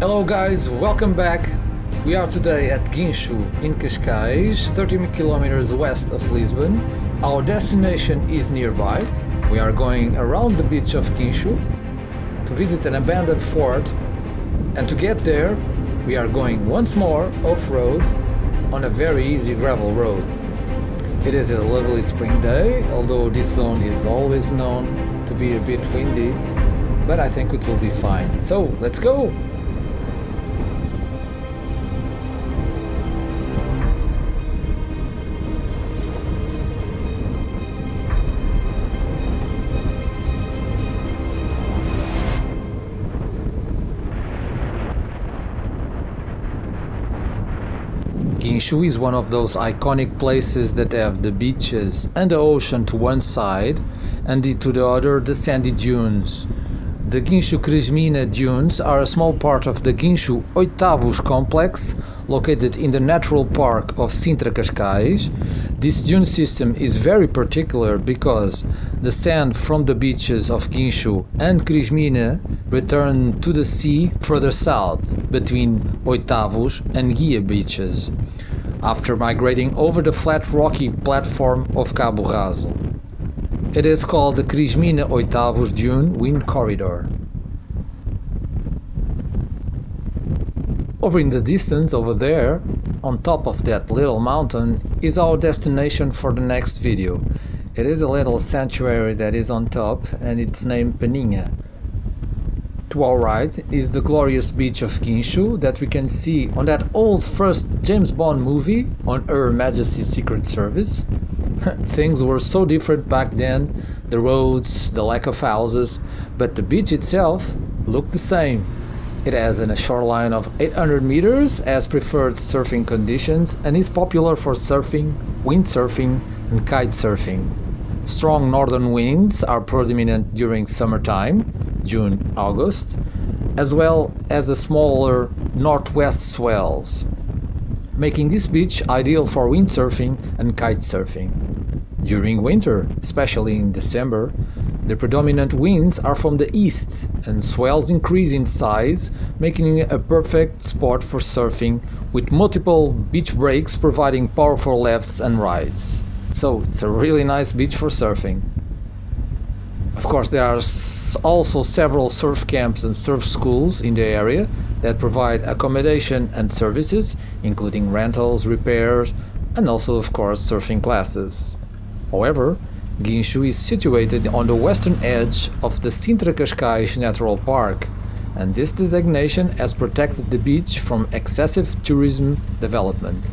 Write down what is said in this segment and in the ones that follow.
Hello guys, welcome back. We are today at Guincho in Cascais, 30 kilometers west of Lisbon. Our destination is nearby. We are going around the beach of Guincho to visit an abandoned fort, and to get there we are going once more off-road on a very easy gravel road. It is a lovely spring day, although this zone is always known to be a bit windy, but I think it will be fine. So let's go! Guincho is one of those iconic places that have the beaches and the ocean to one side and to the other the sandy dunes. The Guincho Crismina dunes are a small part of the Guincho Oitavos complex located in the natural park of Sintra Cascais. This dune system is very particular because the sand from the beaches of Guincho and Crismina return to the sea further south between Oitavos and Guia beaches, after migrating over the flat rocky platform of Cabo Raso. It is called the Crismina Oitavos Dune Wind Corridor. Over in the distance, over there, on top of that little mountain, is our destination for the next video. It is a little sanctuary that is on top, and it's named Peninha. To our right is the glorious beach of Guincho that we can see on that old first James Bond movie on Her Majesty's Secret Service. Things were so different back then, the roads, the lack of houses, but the beach itself looked the same. It has a shoreline of 800 meters as preferred surfing conditions and is popular for surfing, windsurfing and kite surfing. Strong northern winds are predominant during summertime, June, August, as well as the smaller northwest swells, making this beach ideal for windsurfing and kite surfing. During winter, especially in December, the predominant winds are from the east and swells increase in size, making it a perfect spot for surfing, with multiple beach breaks providing powerful lefts and rides. So it's a really nice beach for surfing. Of course, there are also several surf camps and surf schools in the area that provide accommodation and services, including rentals, repairs, and also, of course, surfing classes. However, Guincho is situated on the western edge of the Sintra Cascais Natural Park, and this designation has protected the beach from excessive tourism development.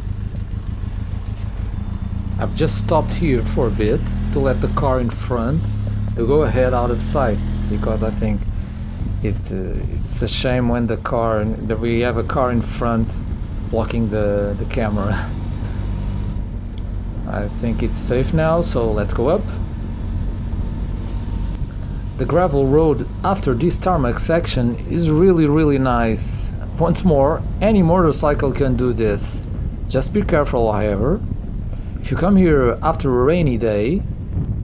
I've just stopped here for a bit to let the car in front to go ahead out of sight, because I think it's a shame when we have a car in front blocking the camera. I think it's safe now, so let's go up. The gravel road after this tarmac section is really nice. Once more, any motorcycle can do this. Just be careful, however. If you come here after a rainy day,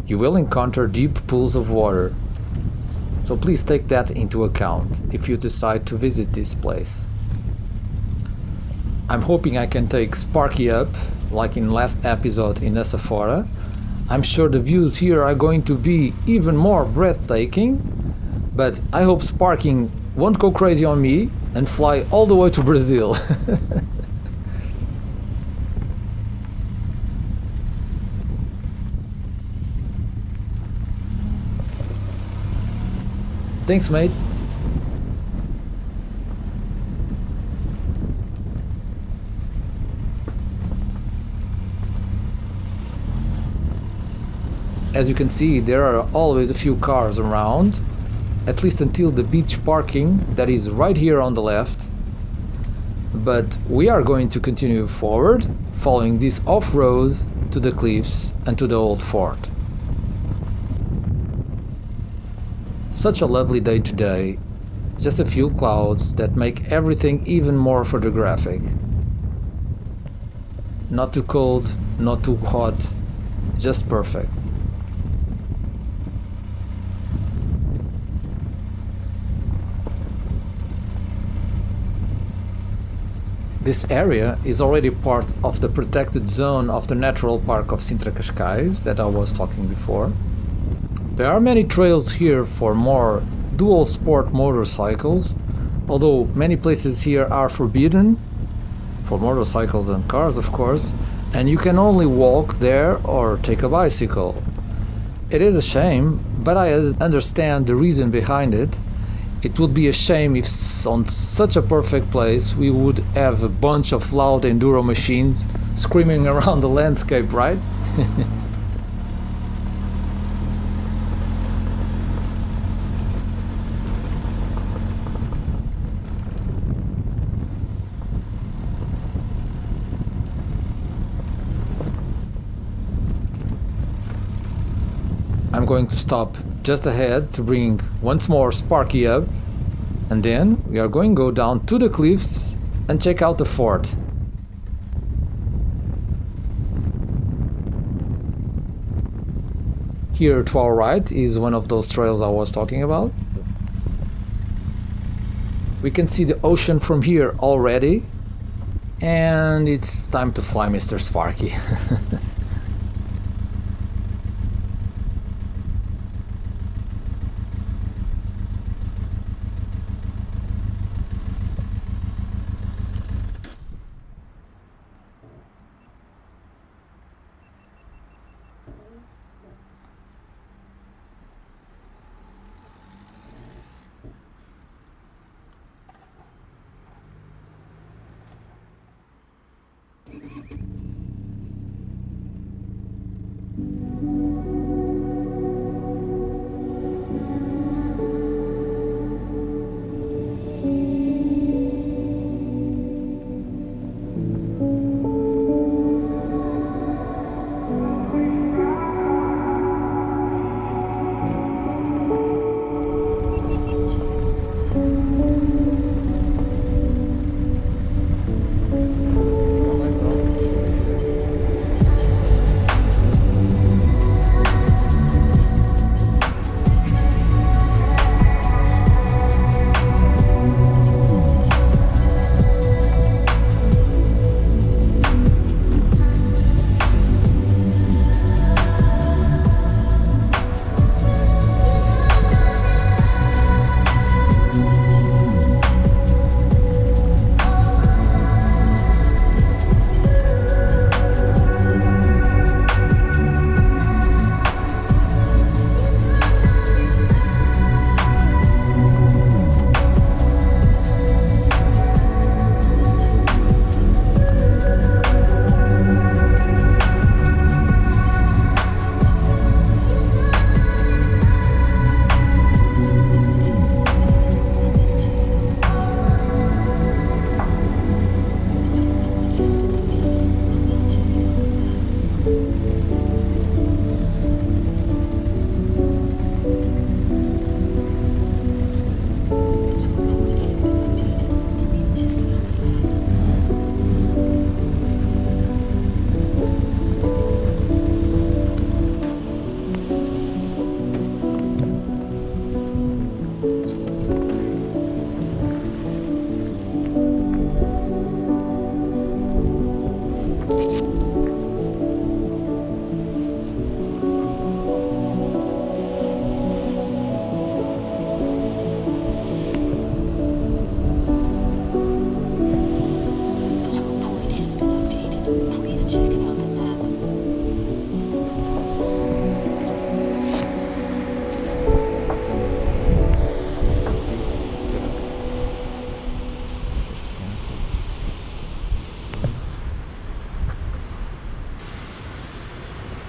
you will encounter deep pools of water. So please take that into account if you decide to visit this place. I'm hoping I can take Sparky up, like in last episode in Asafora. I'm sure the views here are going to be even more breathtaking, but I hope Sparking won't go crazy on me and fly all the way to Brazil. Thanks, mate. As you can see, there are always a few cars around, at least until the beach parking that is right here on the left. But we are going to continue forward, following this off-road to the cliffs and to the old fort. Such a lovely day today, just a few clouds that make everything even more photographic. Not too cold, not too hot, just perfect. This area is already part of the protected zone of the Natural Park of Sintra Cascais that I was talking before. There are many trails here for more dual sport motorcycles, although many places here are forbidden, for motorcycles and cars of course, and you can only walk there or take a bicycle. It is a shame, but I understand the reason behind it. It would be a shame if on such a perfect place we would have a bunch of loud enduro machines screaming around the landscape, right? I'm going to stop just ahead to bring once more Sparky up, and then we are going to go down to the cliffs and check out the fort. Here to our right is one of those trails I was talking about. We can see the ocean from here already, and it's time to fly, Mr. Sparky.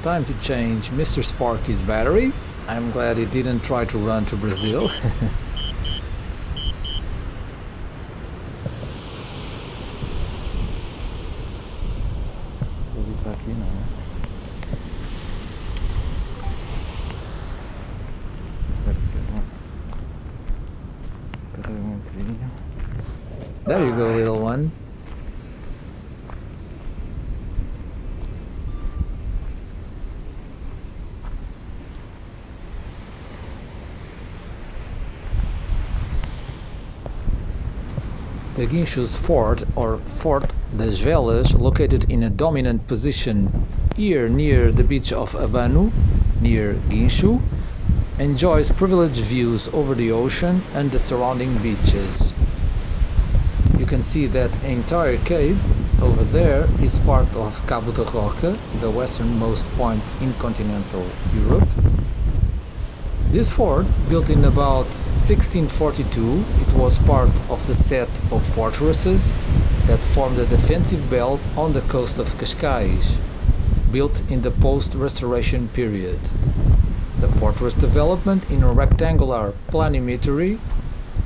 Time to change Mr. Sparky's battery. I'm glad he didn't try to run to Brazil. There you go, little one. The Guincho's fort, or Fort das Velas, located in a dominant position here near the beach of Abano, near Guincho, enjoys privileged views over the ocean and the surrounding beaches. You can see that entire cape over there is part of Cabo da Roca, the westernmost point in continental Europe. This fort, built in about 1642, it was part of the set of fortresses that formed a defensive belt on the coast of Cascais, built in the post-restoration period. The fortress development in a rectangular planimetry,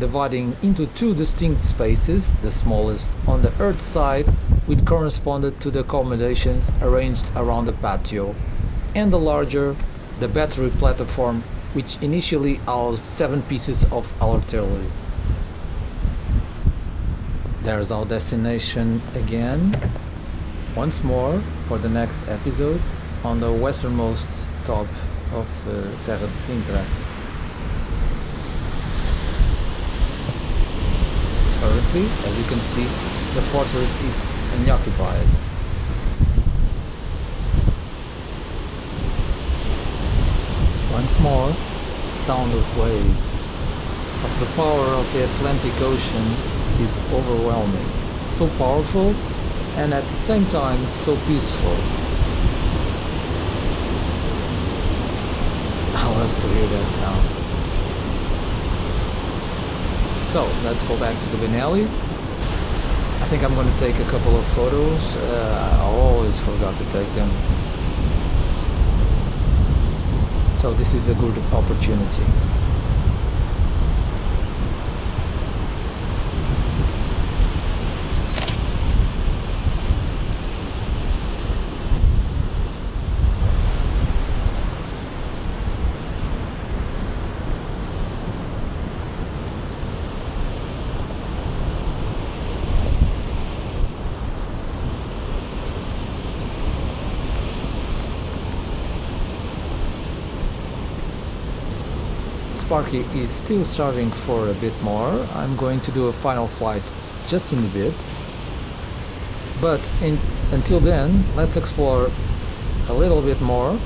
dividing into two distinct spaces, the smallest on the earth side, which corresponded to the accommodations arranged around the patio, and the larger, the battery platform, which initially housed 7 pieces of artillery. There's our destination again, once more for the next episode, on the westernmost top of Serra de Sintra. Currently, as you can see, the fortress is unoccupied. Once more, sound of waves, of the power of the Atlantic Ocean is overwhelming, so powerful and at the same time so peaceful. I love to hear that sound. So let's go back to the Benelli. I think I'm going to take a couple of photos. I always forgot to take them. So this is a good opportunity. Sparky is still charging for a bit more. I'm going to do a final flight just in a bit. But until then, let's explore a little bit more.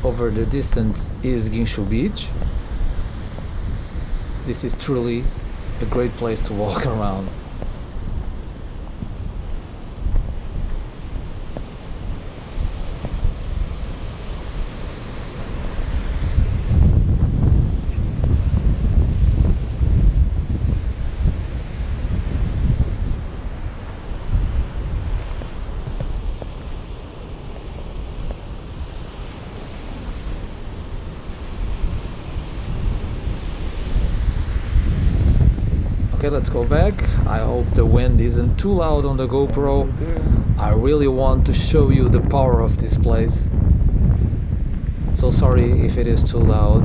Over the distance is Guincho Beach. This is truly a great place to walk around. Okay, let's go back. I hope the wind isn't too loud on the GoPro. I really want to show you the power of this place. So sorry if it is too loud.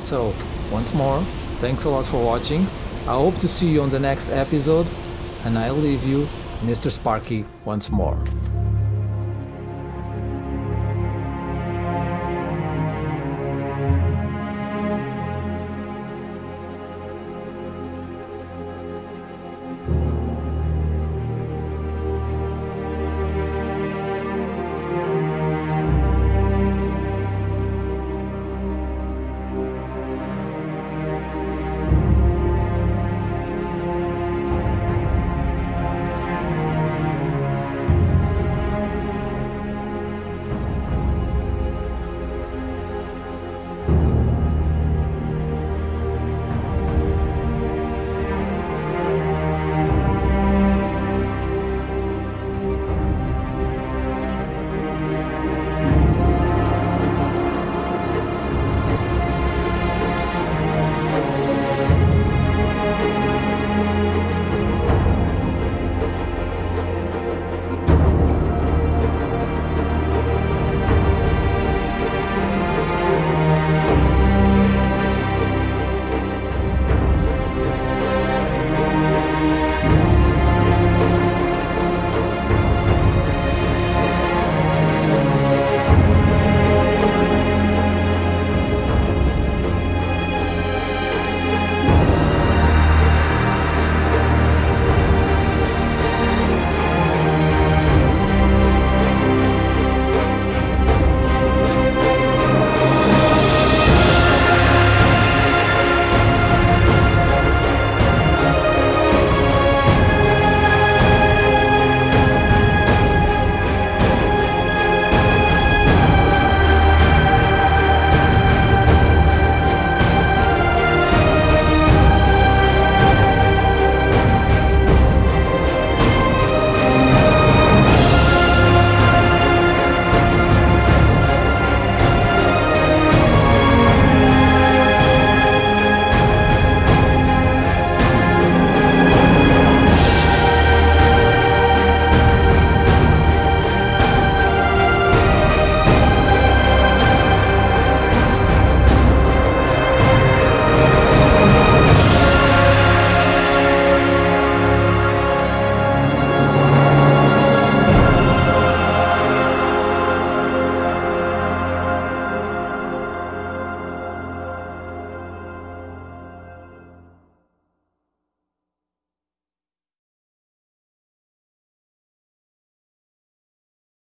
So, once more, thanks a lot for watching. I hope to see you on the next episode, and I leave you, Mr. Sparky, once more.